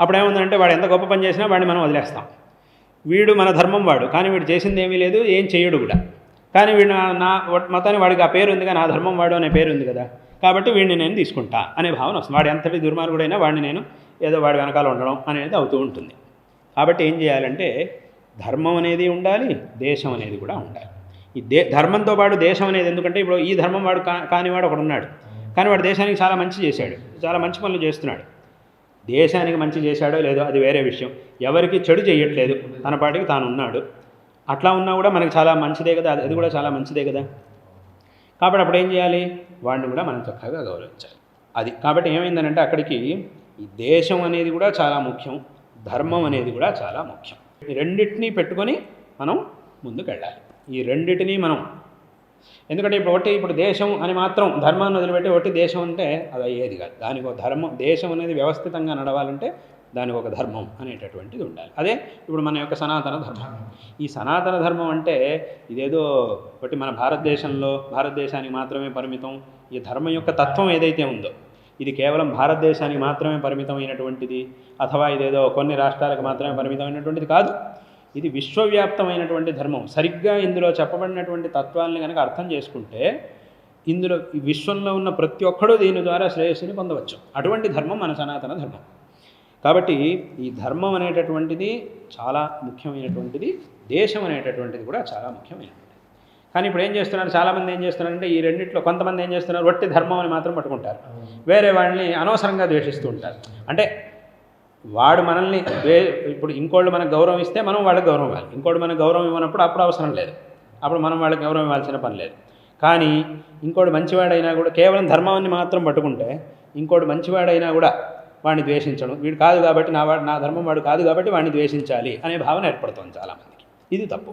అప్పుడేముందంటే వాడు ఎంత గొప్ప పని చేసినా వాడిని మనం వదిలేస్తాం. వీడు మన ధర్మం వాడు, కానీ వీడు చేసింది ఏమీ లేదు, ఏం చేయడు కూడా. కానీ వీడు నా మొత్తాన్ని వాడికి ఆ పేరు ఉంది, కానీ నా ధర్మం వాడు అనే పేరు ఉంది కదా, కాబట్టి వీడిని నేను తీసుకుంటా అనే భావన వస్తుంది. వాడు ఎంతటి దుర్మార్గుడైనా వాడిని నేను ఏదో వాడి వెనకాల ఉండడం అనేది అవుతూ ఉంటుంది. కాబట్టి ఏం చేయాలంటే ధర్మం అనేది ఉండాలి, దేశం అనేది కూడా ఉండాలి. ఈ ధర్మంతో పాటు దేశం అనేది, ఎందుకంటే ఇప్పుడు ఈ ధర్మం వాడు కానివాడు ఒకడు ఉన్నాడు, కానీ వాడు దేశానికి చాలా మంచి చేశాడు, చాలా మంచి పనులు చేస్తున్నాడు. దేశానికి మంచి చేశాడో లేదో అది వేరే విషయం. ఎవరికి చెడు చేయట్లేదు, తన పాటికి తాను ఉన్నాడు. అట్లా ఉన్నా కూడా మనకి చాలా మంచిదే కదా, అది కూడా చాలా మంచిదే కదా. కాబట్టి అప్పుడు ఏం చేయాలి, వాడిని కూడా మనం చక్కగా గౌరవించాలి. అది కాబట్టి ఏమైందనంటే అక్కడికి ఈ దేశం అనేది కూడా చాలా ముఖ్యం, ధర్మం అనేది కూడా చాలా ముఖ్యం. ఈ రెండింటినీ పెట్టుకొని మనం ముందుకు వెళ్ళాలి. ఈ రెండింటినీ మనం, ఎందుకంటే ఇప్పుడు దేశం అని మాత్రం ధర్మాన్ని వదిలిపెట్టి ఒకటి దేశం అంటే అది అయ్యేది కాదు. దానికి ఒక ధర్మం, దేశం అనేది వ్యవస్థితంగా నడవాలంటే దానికి ఒక ధర్మం అనేటటువంటిది ఉండాలి. అదే ఇప్పుడు మన యొక్క సనాతన ధర్మం. ఈ సనాతన ధర్మం అంటే ఇదేదో ఒకటి మన భారతదేశానికి మాత్రమే పరిమితం. ఈ ధర్మం యొక్క తత్వం ఏదైతే ఉందో ఇది కేవలం భారతదేశానికి మాత్రమే పరిమితమైనటువంటిది, అథవా ఇదేదో కొన్ని రాష్ట్రాలకు మాత్రమే పరిమితమైనటువంటిది కాదు. ఇది విశ్వవ్యాప్తమైనటువంటి ధర్మం. సరిగ్గా ఇందులో చెప్పబడినటువంటి తత్వాలని కనుక అర్థం చేసుకుంటే ఇందులో ఈ విశ్వంలో ఉన్న ప్రతి ఒక్కడూ దీని ద్వారా శ్రేయస్సుని పొందవచ్చు. అటువంటి ధర్మం మన సనాతన ధర్మం. కాబట్టి ఈ ధర్మం అనేటటువంటిది చాలా ముఖ్యమైనటువంటిది, దేశం అనేటటువంటిది కూడా చాలా ముఖ్యమైనటువంటిది. కానీ ఇప్పుడు ఏం చేస్తున్నారు, చాలామంది ఏం చేస్తున్నారంటే ఈ రెండిట్లో కొంతమంది ఏం చేస్తున్నారు, వట్టి ధర్మం అని మాత్రం పట్టుకుంటారు, వేరే వాళ్ళని అనవసరంగా ద్వేషిస్తూ ఉంటారు. అంటే వాడు మనల్ని ఇప్పుడు ఇంకోళ్ళు మనకు గౌరవం ఇస్తే మనం వాళ్ళకి గౌరవం ఇవ్వాలి, ఇంకోటి మనకు గౌరవం ఇవ్వనప్పుడు అప్పుడు అవసరం లేదు, అప్పుడు మనం వాళ్ళకి గౌరవం ఇవ్వాల్సిన పని లేదు. కానీ ఇంకోటి మంచివాడైనా కూడా కేవలం ధర్మాన్ని మాత్రం పట్టుకుంటే ఇంకోటి మంచివాడైనా కూడా వాడిని ద్వేషించడం, వీడు కాదు కాబట్టి నా ధర్మం వాడు కాదు కాబట్టి వాడిని ద్వేషించాలి అనే భావన ఏర్పడుతుంది చాలామందికి. ఇది తప్పు.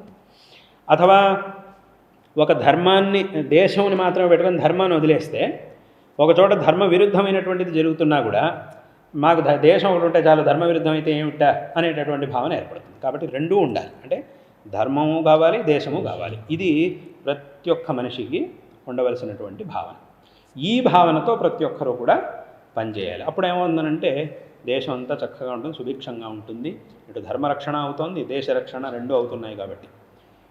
అథవా ఒక ధర్మాన్ని, దేశంని మాత్రమే పెట్టుకొని ధర్మాన్ని వదిలేస్తే ఒక చోట ధర్మ విరుద్ధమైనటువంటిది జరుగుతున్నా కూడా మాకు దేశం ఒకటి ఉంటే చాలు, ధర్మ విరుద్ధం అయితే ఏమిటా అనేటటువంటి భావన ఏర్పడుతుంది. కాబట్టి రెండూ ఉండాలి, అంటే ధర్మము కావాలి, దేశము కావాలి. ఇది ప్రతి ఒక్క మనిషికి ఉండవలసినటువంటి భావన. ఈ భావనతో ప్రతి ఒక్కరూ కూడా పనిచేయాలి. అప్పుడు ఏమవుతుందనంటే దేశం అంతా చక్కగా ఉంటుంది, సుభిక్షంగా ఉంటుంది. ఇటు ధర్మరక్షణ అవుతోంది, దేశ రక్షణ రెండూ అవుతున్నాయి. కాబట్టి